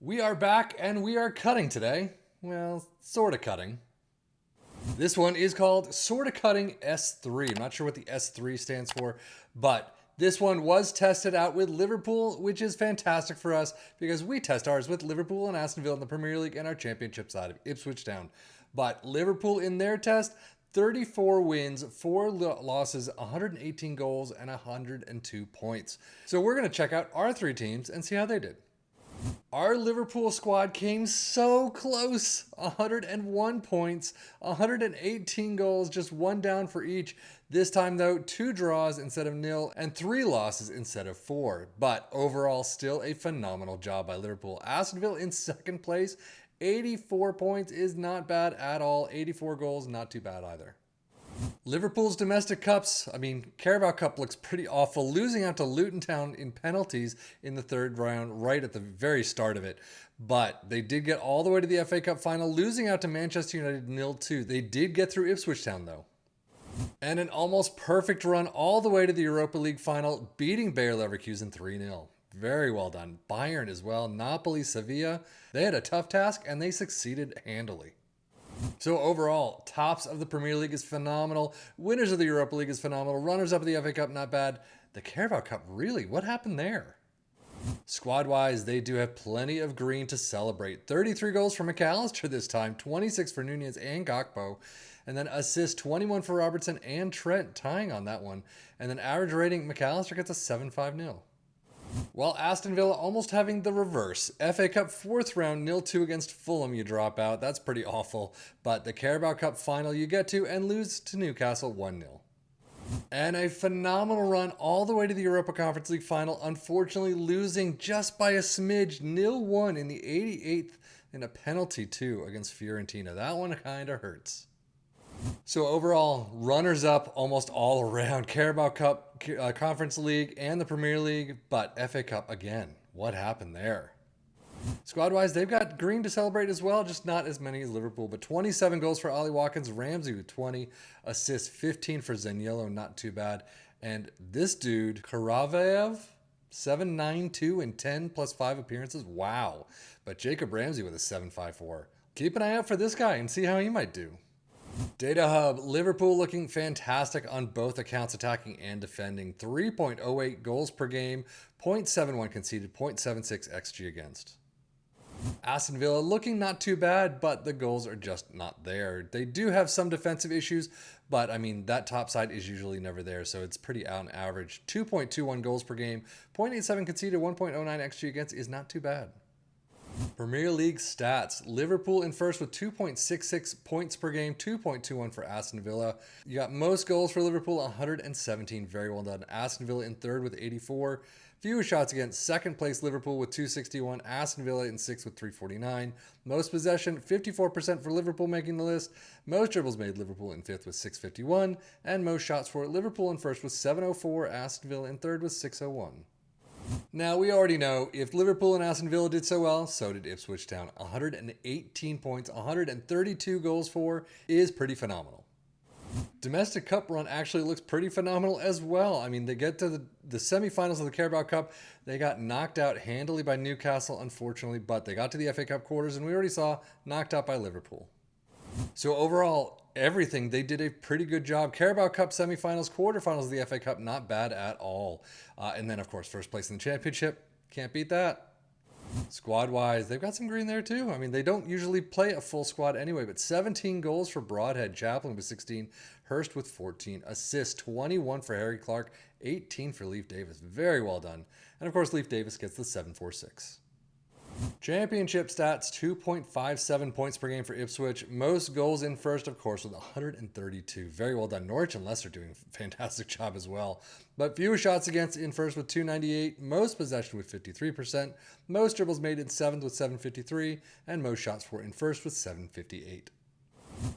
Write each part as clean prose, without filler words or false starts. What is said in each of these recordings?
We are back and we are cutting today. Well, sort of cutting. This one is called Sorta Cutting S3. I'm not sure what the S3 stands for, but this one was tested out with Liverpool, which is fantastic for us because we test ours with Liverpool and Aston Villa in the Premier League and our championship side of Ipswich Town. But Liverpool in their test, 34 wins, 4 losses, 118 goals, and 102 points. So we're going to check out our 3 teams and see how they did. Our Liverpool squad came so close. 101 points, 118 goals, just 1 down for each. This time though, 2 draws instead of 0 and 3 losses instead of 4. But overall, still a phenomenal job by Liverpool. Aston Villa in second place. 84 points is not bad at all. 84 goals, not too bad either. Liverpool's domestic cups, Carabao Cup looks pretty awful, losing out to Luton Town in penalties in the 3rd round right at the very start of it. But they did get all the way to the FA Cup final, losing out to Manchester United 0-2. They did get through Ipswich Town though. And an almost perfect run all the way to the Europa League final, beating Bayer Leverkusen 3-0. Very well done. Bayern as well, Napoli, Sevilla. They had a tough task and they succeeded handily. So overall, tops of the Premier League is phenomenal. Winners of the Europa League is phenomenal. Runners up of the FA Cup, not bad. The Carabao Cup, really? What happened there? Squad-wise, they do have plenty of green to celebrate. 33 goals for McAllister this time, 26 for Nunez and Gakpo. And then assists, 21 for Robertson and Trent, tying on that one. And then average rating, McAllister gets a 7.5-0. While Aston Villa almost having the reverse. FA Cup 4th round, 0-2 against Fulham, you drop out. That's pretty awful. But the Carabao Cup final you get to and lose to Newcastle 1-0. And a phenomenal run all the way to the Europa Conference League final, unfortunately losing just by a smidge, 0-1 in the 88th in a penalty too against Fiorentina. That one kind of hurts. So overall, runners up almost all around. Carabao Cup, Conference League, and the Premier League, but FA Cup again. What happened there? Squad-wise, they've got green to celebrate as well, just not as many as Liverpool, but 27 goals for Ollie Watkins, Ramsey with 20, assists 15 for Zaniolo, not too bad. And this dude, Karavayev, 7-9-2 and 10 plus 5 appearances. Wow. But Jacob Ramsey with a 7.54. Keep an eye out for this guy and see how he might do. Data Hub, Liverpool looking fantastic on both accounts, attacking and defending. 3.08 goals per game, 0.71 conceded, 0.76 XG against. Aston Villa looking not too bad, but the goals are just not there. They do have some defensive issues, but that top side is usually never there, so it's pretty out on average. 2.21 goals per game, 0.87 conceded, 1.09 XG against is not too bad. Premier League stats. Liverpool in first with 2.66 points per game, 2.21 for Aston Villa. You got most goals for Liverpool, 117. Very well done. Aston Villa in third with 84. Fewest shots against. Second place Liverpool with 261. Aston Villa in sixth with 349. Most possession, 54% for Liverpool making the list. Most dribbles made, Liverpool in fifth with 651. And most shots for Liverpool in first with 704. Aston Villa in third with 601. Now, we already know if Liverpool and Aston Villa did so well, so did Ipswich Town. 118 points, 132 goals for is pretty phenomenal. Domestic Cup run actually looks pretty phenomenal as well. They get to the semifinals of the Carabao Cup. They got knocked out handily by Newcastle, unfortunately, but they got to the FA Cup quarters, and we already saw knocked out by Liverpool. So overall, everything, they did a pretty good job. Carabao Cup semifinals, quarterfinals of the FA Cup, not bad at all. And then, of course, first place in the championship. Can't beat that. Squad-wise, they've got some green there too. They don't usually play a full squad anyway, but 17 goals for Broadhead. Chaplin with 16. Hurst with 14. Assists, 21 for Harry Clark. 18 for Leif Davis. Very well done. And, of course, Leif Davis gets the 7.46. Championship stats, 2.57 points per game for Ipswich. Most goals in first, of course, with 132. Very well done. Norwich and Leicester doing a fantastic job as well. But fewer shots against in first with 298. Most possession with 53%. Most dribbles made in seventh with 753. And most shots for in first with 758.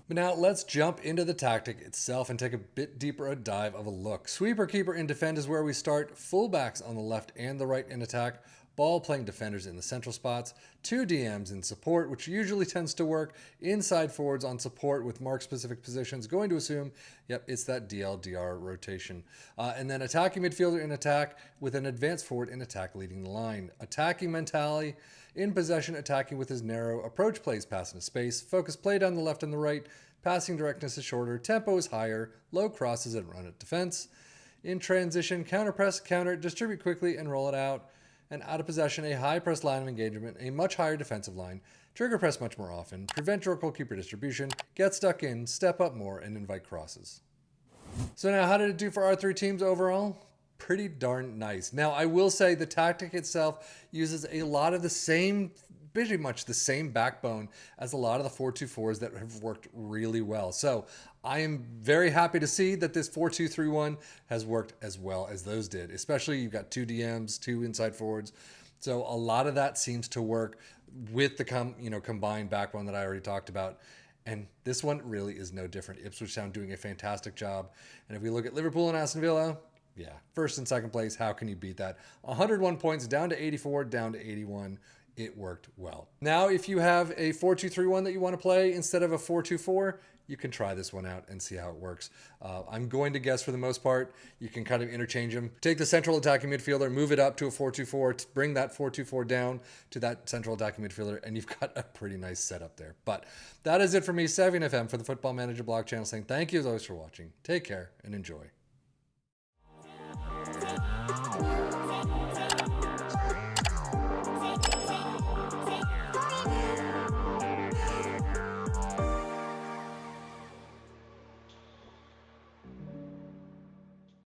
But now let's jump into the tactic itself and take a bit deeper a dive of a look. Sweeper, keeper, and defend is where we start. Fullbacks on the left and the right in attack. ball-playing defenders in the central spots, 2 DMs in support, which usually tends to work, inside forwards on support with mark-specific positions, going to assume, yep, it's that DL-DR rotation. And then attacking midfielder in attack with an advanced forward in attack leading the line. Attacking mentality, in possession, attacking with his narrow approach plays, pass into space, focus play down the left and the right, passing directness is shorter, tempo is higher, low crosses and run at defense. In transition, counter press, counter, distribute quickly and roll it out. And out of possession, a high press line of engagement, a much higher defensive line, trigger press much more often, prevent your goalkeeper distribution, get stuck in, step up more, and invite crosses. So now, how did it do for our 3 teams overall? Pretty darn nice. Now, I will say the tactic itself uses a lot of the same, pretty much the same backbone as a lot of the 4-2-4s that have worked really well. So I am very happy to see that this 4-2-3-1 has worked as well as those did. Especially you've got 2 DMs, 2 inside forwards. So a lot of that seems to work with the combined backbone that I already talked about. And this one really is no different. Ipswich Town doing a fantastic job. And if we look at Liverpool and Aston Villa, yeah, first and second place, how can you beat that? 101 points, down to 84, down to 81. It worked well. Now, if you have a 4-2-3-1 that you want to play instead of a 4-2-4, you can try this one out and see how it works. I'm going to guess for the most part, you can kind of interchange them. Take the central attacking midfielder, move it up to a 4-2-4, bring that 4-2-4 down to that central attacking midfielder, and you've got a pretty nice setup there. But that is it for me, Savvy FM, for the Football Manager blog channel, saying thank you as always for watching. Take care and enjoy.